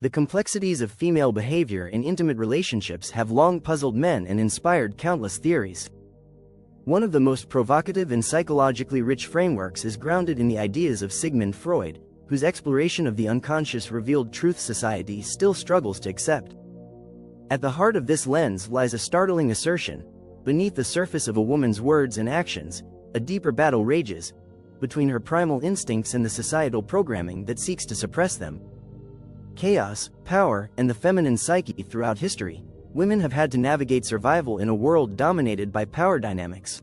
The complexities of female behavior in intimate relationships have long puzzled men and inspired countless theories. One of the most provocative and psychologically rich frameworks is grounded in the ideas of Sigmund Freud, whose exploration of the unconscious revealed truth society still struggles to accept. At the heart of this lens lies a startling assertion: beneath the surface of a woman's words and actions, a deeper battle rages, between her primal instincts and the societal programming that seeks to suppress them. Chaos, power, and the feminine psyche. Throughout history, women have had to navigate survival in a world dominated by power dynamics.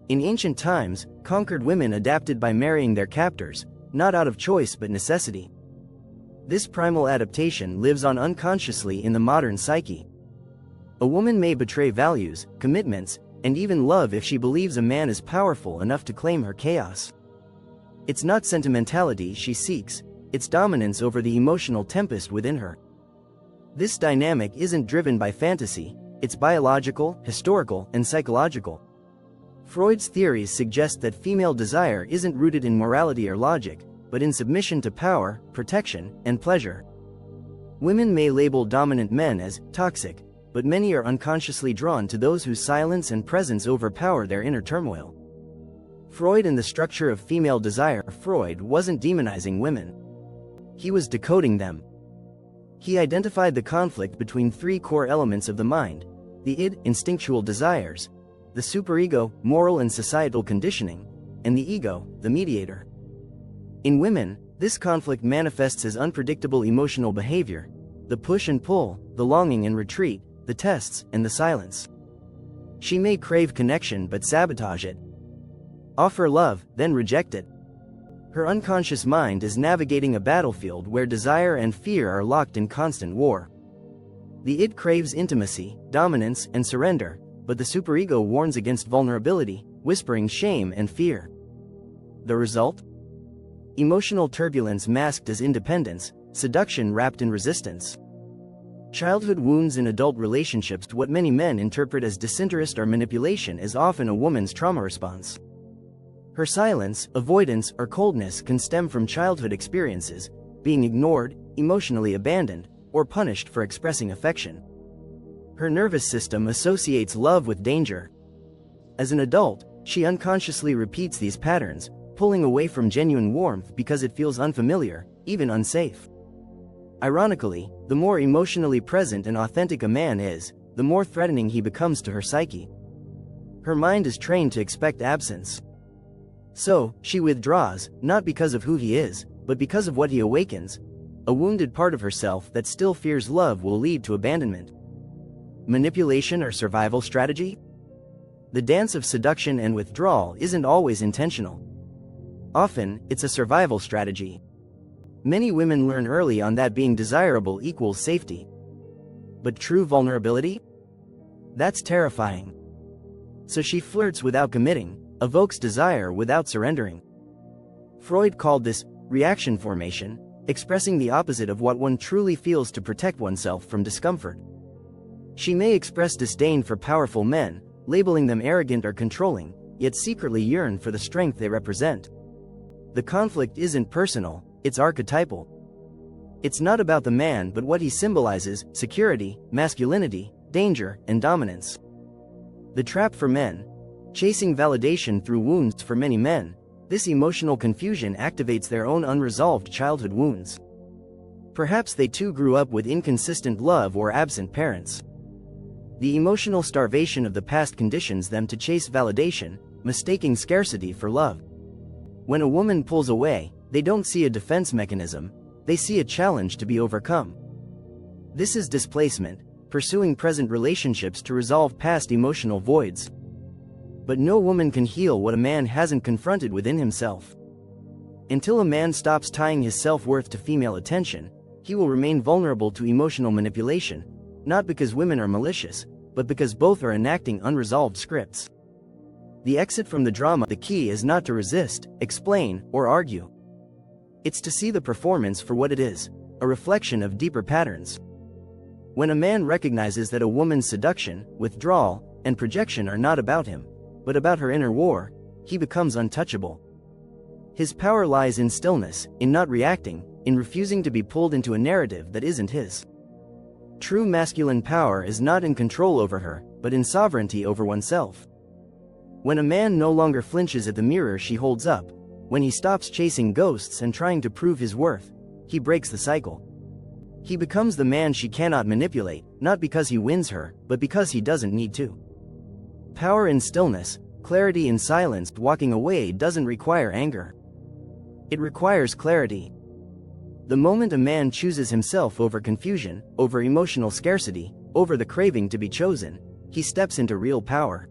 In ancient times, conquered women adapted by marrying their captors, not out of choice but necessity. This primal adaptation lives on unconsciously in the modern psyche. A woman may betray values, commitments, and even love if she believes a man is powerful enough to claim her chaos. It's not sentimentality she seeks, it's dominance over the emotional tempest within her. This dynamic isn't driven by fantasy, it's biological, historical, and psychological. Freud's theories suggest that female desire isn't rooted in morality or logic, but in submission to power, protection, and pleasure. Women may label dominant men as toxic, but many are unconsciously drawn to those whose silence and presence overpower their inner turmoil. Freud and the structure of female desire. Freud wasn't demonizing women. He was decoding them. He identified the conflict between three core elements of the mind: the id, instinctual desires; the superego, moral and societal conditioning; and the ego, the mediator. In women, this conflict manifests as unpredictable emotional behavior: the push and pull, the longing and retreat, the tests, and the silence. She may crave connection but sabotage it. Offer love, then reject it. Her unconscious mind is navigating a battlefield where desire and fear are locked in constant war. The id craves intimacy, dominance, and surrender, but the superego warns against vulnerability, whispering shame and fear. The result? Emotional turbulence masked as independence, seduction wrapped in resistance. Childhood wounds in adult relationships. What many men interpret as disinterest or manipulation is often a woman's trauma response. Her silence, avoidance, or coldness can stem from childhood experiences, being ignored, emotionally abandoned, or punished for expressing affection. Her nervous system associates love with danger. As an adult, she unconsciously repeats these patterns, pulling away from genuine warmth because it feels unfamiliar, even unsafe. Ironically, the more emotionally present and authentic a man is, the more threatening he becomes to her psyche. Her mind is trained to expect absence. So, she withdraws, not because of who he is, but because of what he awakens. A wounded part of herself that still fears love will lead to abandonment. Manipulation or survival strategy? The dance of seduction and withdrawal isn't always intentional. Often, it's a survival strategy. Many women learn early on that being desirable equals safety. But true vulnerability? That's terrifying. So she flirts without committing, evokes desire without surrendering. Freud called this reaction formation, expressing the opposite of what one truly feels to protect oneself from discomfort. She may express disdain for powerful men, labeling them arrogant or controlling, yet secretly yearn for the strength they represent. The conflict isn't personal, it's archetypal. It's not about the man but what he symbolizes: security, masculinity, danger, and dominance. The trap for men. Chasing validation through wounds. For many men, this emotional confusion activates their own unresolved childhood wounds. Perhaps they too grew up with inconsistent love or absent parents. The emotional starvation of the past conditions them to chase validation, mistaking scarcity for love. When a woman pulls away, they don't see a defense mechanism, they see a challenge to be overcome. This is displacement, pursuing present relationships to resolve past emotional voids. But no woman can heal what a man hasn't confronted within himself. Until a man stops tying his self-worth to female attention, he will remain vulnerable to emotional manipulation, not because women are malicious, but because both are enacting unresolved scripts. The exit from the drama. The key is not to resist, explain, or argue. It's to see the performance for what it is, a reflection of deeper patterns. When a man recognizes that a woman's seduction, withdrawal, and projection are not about him, but about her inner war, he becomes untouchable. His power lies in stillness, in not reacting, in refusing to be pulled into a narrative that isn't his. True masculine power is not in control over her, but in sovereignty over oneself. When a man no longer flinches at the mirror she holds up, when he stops chasing ghosts and trying to prove his worth, he breaks the cycle. He becomes the man she cannot manipulate, not because he wins her, but because he doesn't need to. Power in stillness, clarity in silence. Walking away doesn't require anger. It requires clarity. The moment a man chooses himself over confusion, over emotional scarcity, over the craving to be chosen, he steps into real power.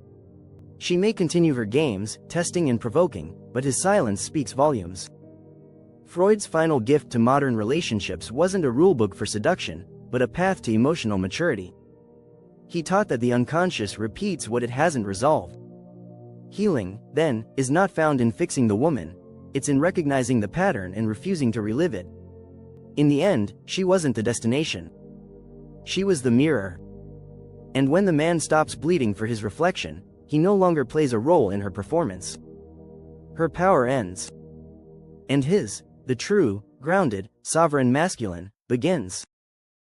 She may continue her games, testing and provoking, but his silence speaks volumes. Freud's final gift to modern relationships wasn't a rulebook for seduction, but a path to emotional maturity. He taught that the unconscious repeats what it hasn't resolved. Healing, then, is not found in fixing the woman, it's in recognizing the pattern and refusing to relive it. In the end, she wasn't the destination. She was the mirror. And when the man stops bleeding for his reflection, he no longer plays a role in her performance. Her power ends. And his, the true, grounded, sovereign masculine, begins.